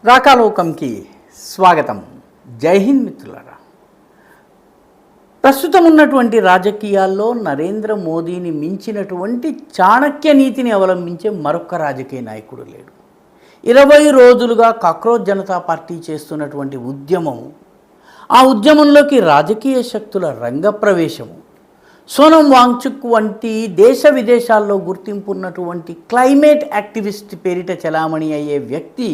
రాకాలోకంకి స్వాగతం. జై హింద్ మిత్రులారా. ప్రస్తుతం ఉన్నటువంటి రాజకీయాల్లో నరేంద్ర మోదీని మించినటువంటి చాణక్య నీతిని అవలంబించే మరొక రాజకీయ నాయకుడు లేడు. 20 రోజులుగా కాక్రోచ్ జనతా పార్టీ చేస్తున్నటువంటి ఉద్యమము, ఆ ఉద్యమంలోకి రాజకీయ శక్తుల రంగప్రవేశము, సోనం వాంగ్చుక్ వంటి దేశ విదేశాల్లో గుర్తింపు ఉన్నటువంటి క్లైమేట్ యాక్టివిస్ట్ పేరిట చలామణి అయ్యే వ్యక్తి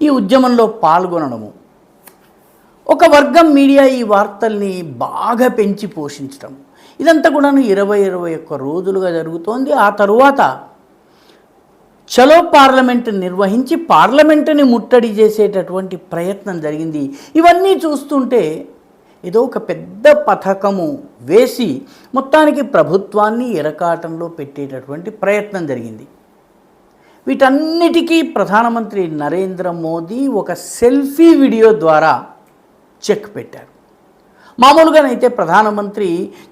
ఈ ఉద్యమంలో పాల్గొనడము, ఒక వర్గం మీడియా ఈ వార్తల్ని బాగా పెంచి పోషించడం, ఇదంతా కూడా 21 రోజులుగా జరుగుతోంది. ఆ తరువాత చలో పార్లమెంటు నిర్వహించి పార్లమెంటుని ముట్టడి చేసేటటువంటి ప్రయత్నం జరిగింది. ఇవన్నీ చూస్తుంటే ఏదో ఒక పెద్ద పథకము వేసి మొత్తానికి ప్రభుత్వాన్ని ఎరకాటంలో పెట్టేటటువంటి ప్రయత్నం జరిగింది. వీటన్నిటికీ ప్రధానమంత్రి నరేంద్ర మోదీ ఒక సెల్ఫీ వీడియో ద్వారా చెక్ పెట్టారు. మామూలుగానైతే ప్రధానమంత్రి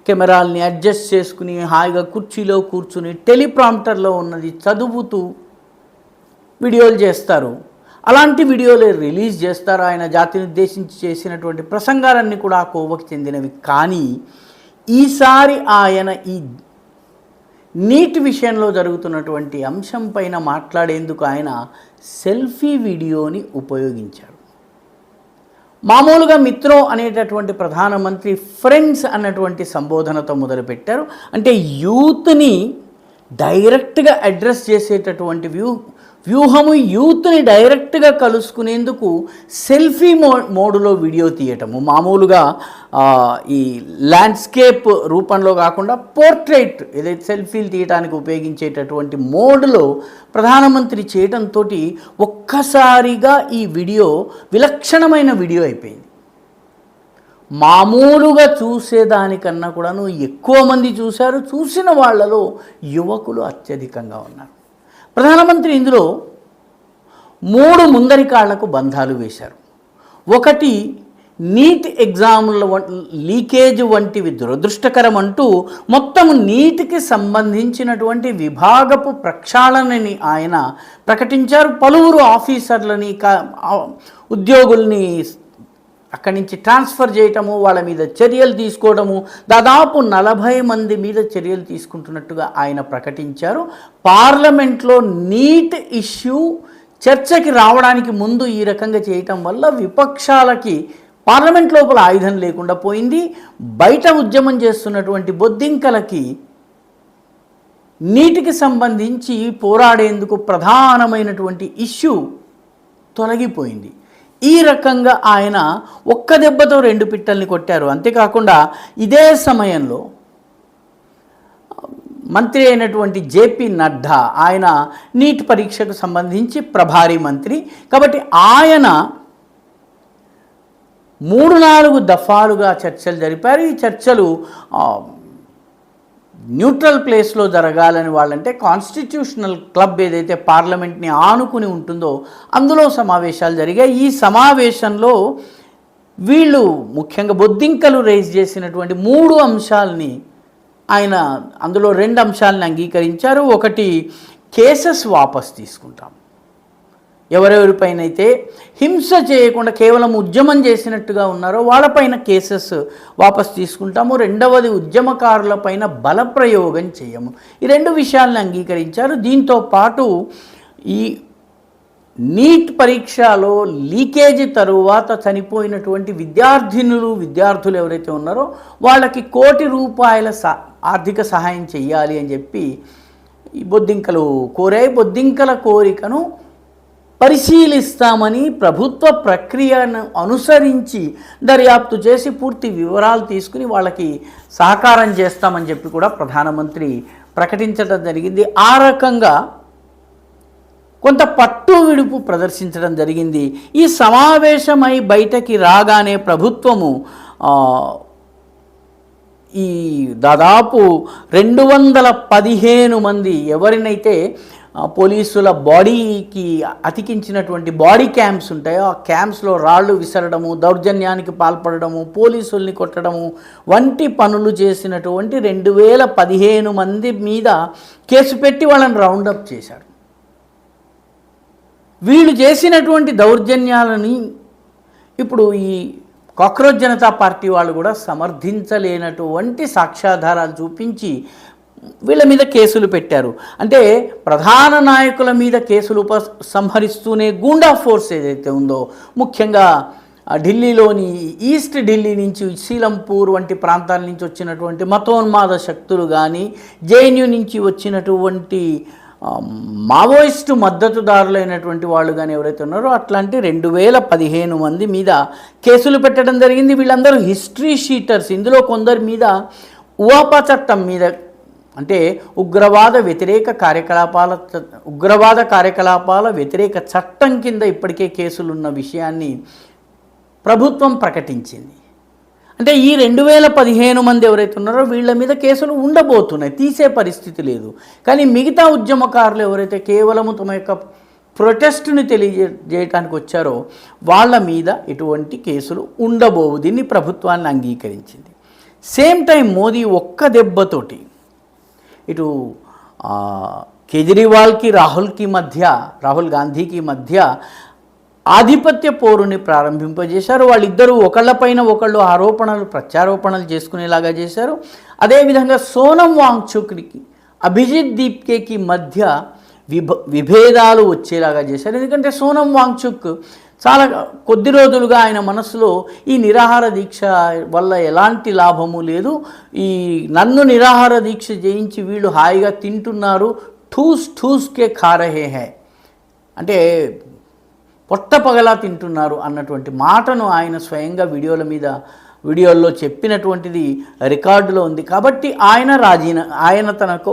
కెమెరాల్ని అడ్జస్ట్ చేసుకుని హాయిగా కుర్చీలో కూర్చుని టెలిప్రాంప్టర్లో ఉన్నది చదువుతూ వీడియోలు చేస్తారు. అలాంటి వీడియోలు రిలీజ్ చేస్తారు. ఆయన జాతిని ఉద్దేశించి చేసినటువంటి ప్రసంగాలన్నీ కూడా ఆ కోవకు చెందినవి. కానీ ఈసారి ఆయన ఈ నీట్ విషయంలో జరుగుతున్నటువంటి అంశం పైన మాట్లాడేందుకు ఆయన సెల్ఫీ వీడియోని ఉపయోగించారు. మామూలుగా మిత్రో అనేటటువంటి ప్రధానమంత్రి ఫ్రెండ్స్ అన్నటువంటి సంబోధనతో మొదలుపెట్టారు. అంటే యూత్ని డైరెక్ట్గా అడ్రస్ చేసేటటువంటి వ్యూహము, యూత్ని డైరెక్ట్గా కలుసుకునేందుకు సెల్ఫీ మోడులో వీడియో తీయటము, మామూలుగా ఈ ల్యాండ్స్కేప్ రూపంలో కాకుండా పోర్ట్రేట్ ఏదైతే సెల్ఫీలు తీయడానికి ఉపయోగించేటటువంటి మోడ్లో ప్రధానమంత్రి చేయడంతో ఒక్కసారిగా ఈ వీడియో విలక్షణమైన వీడియో అయిపోయింది. మామూలుగా చూసేదానికన్నా కూడాను ఎక్కువ మంది చూశారు. చూసిన వాళ్ళలో యువకులు అత్యధికంగా ఉన్నారు. ప్రధానమంత్రి ఇందులో 3 ముందరికాళ్లకు బంధాలు వేశారు. ఒకటి, నీట్ ఎగ్జామ్ల లీకేజ్ వంటివి దురదృష్టకరం అంటూ మొత్తం నీటికి సంబంధించినటువంటి విభాగపు ప్రక్షాళనని ఆయన ప్రకటించారు. పలువురు ఆఫీసర్లని, ఉద్యోగుల్ని అక్కడి నుంచి ట్రాన్స్ఫర్ చేయటము, వాళ్ళ మీద చర్యలు తీసుకోవడము, దాదాపు 40 మంది మీద చర్యలు తీసుకుంటున్నట్టుగా ఆయన ప్రకటించారు. పార్లమెంట్లో నీట్ ఇష్యూ చర్చకి రావడానికి ముందు ఈ రకంగా చేయటం వల్ల విపక్షాలకి పార్లమెంట్ లోపల ఆయుధం లేకుండా పోయింది. బయట ఉద్యమం చేస్తున్నటువంటి బొద్దింకలకి నీటికి సంబంధించి పోరాడేందుకు ప్రధానమైనటువంటి ఇష్యూ తొలగిపోయింది. ఈ రకంగా ఆయన ఒక్క దెబ్బతో 2 పిట్టల్ని కొట్టారు. అంతేకాకుండా ఇదే సమయంలో మంత్రి అయినటువంటి జేపీ నడ్డా, ఆయన నీట్ పరీక్షకు సంబంధించి ప్రభారీ మంత్రి కాబట్టి ఆయన 3-4 దఫాలుగా చర్చలు జరిపారు. ఈ చర్చలు న్యూట్రల్ ప్లేస్లో జరగాలని వాళ్ళంటే కాన్స్టిట్యూషనల్ క్లబ్ ఏదైతే పార్లమెంట్ని ఆనుకుని ఉంటుందో అందులో సమావేశాలు జరిగాయి. ఈ సమావేశంలో వీళ్ళు ముఖ్యంగా బొద్దింకలు రైజ్ చేసినటువంటి 3 అంశాలని ఆయన అందులో 2 అంశాలని అంగీకరించారు. ఒకటి, కేసెస్ వాపస్ తీసుకుంటాం, ఎవరెవరిపైనైతే హింస చేయకుండా కేవలం ఉద్యమం చేసినట్టుగా ఉన్నారో వాళ్ళపైన కేసెస్ వాపస్ తీసుకుంటాము. రెండవది, ఉద్యమకారులపైన బలప్రయోగం చేయము. ఈ 2 విషయాలను అంగీకరించారు. దీంతో పాటు ఈ నీట్ పరీక్షలో లీకేజీ తరువాత చనిపోయినటువంటి విద్యార్థులు ఎవరైతే ఉన్నారో వాళ్ళకి ₹1 కోటి ఆర్థిక సహాయం చేయాలి అని చెప్పి ఈ బొద్దింకలు కోరాయి. బొద్దింకల కోరికను పరిశీలిస్తామని ప్రభుత్వ ప్రక్రియను అనుసరించి దర్యాప్తు చేసి పూర్తి వివరాలు తీసుకుని వాళ్ళకి సహకారం చేస్తామని చెప్పి కూడా ప్రధానమంత్రి ప్రకటించడం జరిగింది. ఆ రకంగా కొంత పట్టు విడుపు ప్రదర్శించడం జరిగింది. ఈ సమావేశమై బయటకి రాగానే ప్రభుత్వము ఈ దాదాపు 215 మంది ఎవరినైతే పోలీసుల బాడీకి అతికించినటువంటి బాడీ క్యాంప్స్ ఉంటాయో ఆ క్యాంప్స్లో రాళ్ళు విసరడము, దౌర్జన్యానికి పాల్పడము, పోలీసుల్ని కొట్టడము వంటి పనులు చేసినటువంటి 2015 మంది మీద కేసు పెట్టి వాళ్ళని రౌండప్ చేశారు. వీళ్ళు చేసినటువంటి దౌర్జన్యాలని ఇప్పుడు ఈ కాక్రోచ్ జనతా పార్టీ వాళ్ళు కూడా సమర్థించలేనటువంటి సాక్ష్యాధారాలు చూపించి వీళ్ళ మీద కేసులు పెట్టారు. అంటే ప్రధాన నాయకుల మీద కేసులు ఉపసంహరిస్తూనే గూండా ఫోర్స్ ఏదైతే ఉందో, ముఖ్యంగా ఢిల్లీలోని ఈస్ట్ ఢిల్లీ నుంచి సీలంపూర్ వంటి ప్రాంతాల నుంచి వచ్చినటువంటి మతోన్మాద శక్తులు కానీ, జేఎన్యూ నుంచి వచ్చినటువంటి మావోయిస్టు మద్దతుదారులైనటువంటి వాళ్ళు కానీ ఎవరైతే ఉన్నారో అట్లాంటి 2015 మంది మీద కేసులు పెట్టడం జరిగింది. వీళ్ళందరూ హిస్టరీ షీటర్స్. ఇందులో కొందరి మీద ఉవాపా చట్టం మీద, అంటే ఉగ్రవాద కార్యకలాపాల వ్యతిరేక చట్టం కింద ఇప్పటికే కేసులున్న విషయాన్ని ప్రభుత్వం ప్రకటించింది. అంటే ఈ 2015 మంది ఎవరైతే ఉన్నారో వీళ్ళ మీద కేసులు ఉండబోతున్నాయి, తీసే పరిస్థితి లేదు. కానీ మిగతా ఉద్యమకారులు ఎవరైతే కేవలం తమ యొక్క ప్రొటెస్ట్ని తెలియజేయడానికి వచ్చారో వాళ్ళ మీద ఎటువంటి కేసులు ఉండబోవు. దీన్ని ప్రభుత్వాన్ని అంగీకరించింది. సేమ్ టైం మోదీ ఒక్క దెబ్బతోటి ఇటు కేజ్రీవాల్కి రాహుల్ గాంధీకి మధ్య ఆధిపత్య పోరుని ప్రారంభింపజేశారు. వాళ్ళిద్దరూ ఒకళ్ళపైన ఒకళ్ళు ప్రత్యారోపణలు చేసుకునేలాగా చేశారు. అదేవిధంగా సోనం వాంగ్చుక్కి అభిజిత్ దీప్కేకి మధ్య విభేదాలు వచ్చేలాగా చేశారు. ఎందుకంటే సోనం వాంగ్చుక్ చాలా కొద్ది రోజులుగా ఆయన మనసులో ఈ నిరాహార దీక్ష వల్ల ఎలాంటి లాభము లేదు, ఈ నన్ను నిరాహార దీక్ష చేయించి వీళ్ళు హాయిగా తింటున్నారు, ఠూస్కే ఖా రహే హై, అంటే పొట్టపగలా తింటున్నారు అన్నటువంటి మాటను ఆయన స్వయంగా వీడియోల్లో చెప్పినటువంటిది రికార్డులో ఉంది. కాబట్టి ఆయన తనకు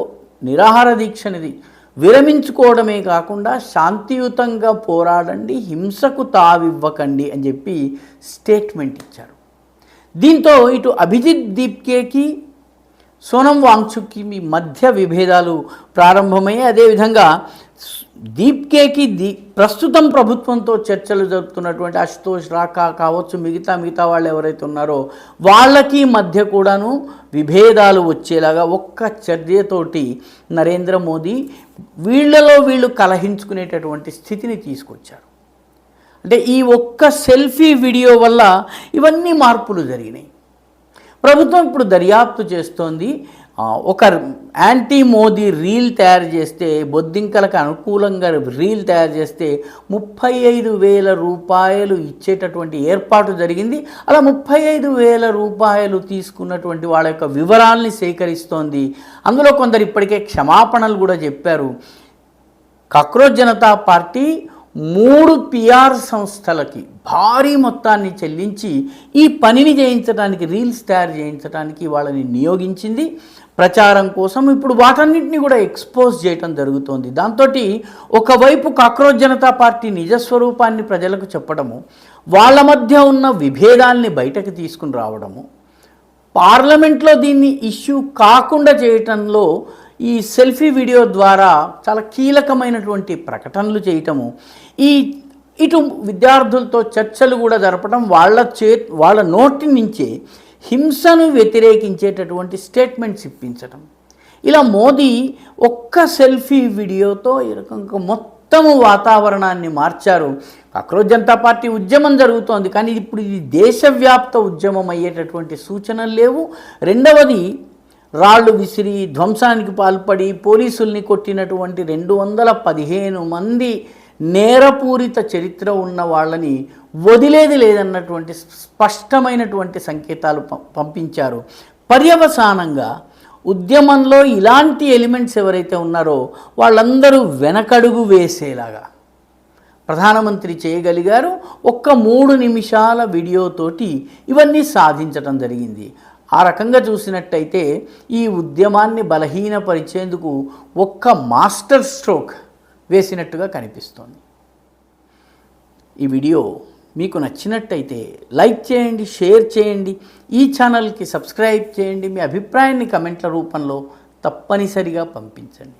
నిరాహార దీక్షనిది విరమించుకోవడమే కాకుండా శాంతియుతంగా పోరాడండి, హింసకు తావివ్వకండి అని చెప్పి స్టేట్మెంట్ ఇచ్చారు. దీంతో ఇటు అభిజిత్ దీప్కేకి సోనం వాంగ్చుక్కి మధ్య విభేదాలు ప్రారంభమయ్యాయి. అదేవిధంగా దీప్కేకి ప్రస్తుతం ప్రభుత్వంతో చర్చలు జరుపుతున్నటువంటి అశుతోష్ రాకా కావచ్చు, మిగతా వాళ్ళు ఎవరైతే ఉన్నారో వాళ్ళకి మధ్య కూడాను విభేదాలు వచ్చేలాగా ఒక్క చర్యతోటి నరేంద్ర మోదీ వీళ్ళు కలహించుకునేటటువంటి స్థితిని తీసుకొచ్చారు. అంటే ఈ ఒక్క సెల్ఫీ వీడియో వల్ల ఇవన్నీ మార్పులు జరిగినాయి. ప్రభుత్వం ఇప్పుడు దర్యాప్తు చేస్తోంది. ఒక యాంటీ మోదీ రీల్ తయారు చేస్తే, బొద్దింకలకు అనుకూలంగా రీల్ తయారు చేస్తే 35,000 రూపాయలు ఇచ్చేటటువంటి ఏర్పాటు జరిగింది. అలా 35,000 రూపాయలు తీసుకున్నటువంటి వాళ్ళ యొక్క వివరాల్ని సేకరిస్తోంది. అందులో కొందరు ఇప్పటికే క్షమాపణలు కూడా చెప్పారు. కాక్రోచ్ జనతా పార్టీ 3 PR సంస్థలకి భారీ మొత్తాన్ని చెల్లించి ఈ పనిని చేయించడానికి, రీల్స్ తయారు చేయించడానికి వాళ్ళని నియోగించింది ప్రచారం కోసం. ఇప్పుడు వాటన్నిటిని కూడా ఎక్స్పోజ్ చేయటం జరుగుతోంది. దాంతో ఒకవైపు కాక్రోచ్ జనతా పార్టీ నిజస్వరూపాన్ని ప్రజలకు చెప్పడము, వాళ్ళ మధ్య ఉన్న విభేదాల్ని బయటకు తీసుకుని రావడము, పార్లమెంట్లో దీన్ని ఇష్యూ కాకుండా చేయటంలో ఈ సెల్ఫీ వీడియో ద్వారా చాలా కీలకమైనటువంటి ప్రకటనలు చేయటము, ఇటు విద్యార్థులతో చర్చలు కూడా జరపడం, వాళ్ళ నోటి నుంచే హింసను వ్యతిరేకించేటటువంటి స్టేట్మెంట్స్ ఇప్పించడం, ఇలా మోదీ ఒక్క సెల్ఫీ వీడియోతో ఈ రకంగా మొత్తము వాతావరణాన్ని మార్చారు. కాక్రోచ్ జనతా పార్టీ ఉద్యమం జరుగుతోంది, కానీ ఇప్పుడు ఇది దేశవ్యాప్త ఉద్యమం అయ్యేటటువంటి సూచనలు లేవు. రెండవది, రాళ్ళు విసిరి ధ్వంసానికి పాల్పడి పోలీసుల్ని కొట్టినటువంటి 215 మంది నేరపూరిత చరిత్ర ఉన్న వాళ్ళని వదిలేది లేదన్నటువంటి స్పష్టమైనటువంటి సంకేతాలు పంపించారు. పర్యవసానంగా ఉద్యమంలో ఇలాంటి ఎలిమెంట్స్ ఎవరైతే ఉన్నారో వాళ్ళందరూ వెనకడుగు వేసేలాగా ప్రధానమంత్రి చేయగలిగారు. ఒక్క 3 నిమిషాల వీడియోతోటి ఇవన్నీ సాధించడం జరిగింది. ఆ రకంగా చూసినట్టయితే ఈ ఉద్యమాన్ని బలహీనపరిచేందుకు ఒక్క మాస్టర్ స్ట్రోక్ వేసినట్టుగా కనిపిస్తోంది. ఈ వీడియో మీకు నచ్చినట్టయితే లైక్ చేయండి, షేర్ చేయండి, ఈ ఛానల్కి సబ్స్క్రైబ్ చేయండి. మీ అభిప్రాయాన్ని కమెంట్ల రూపంలో తప్పనిసరిగా పంపించండి.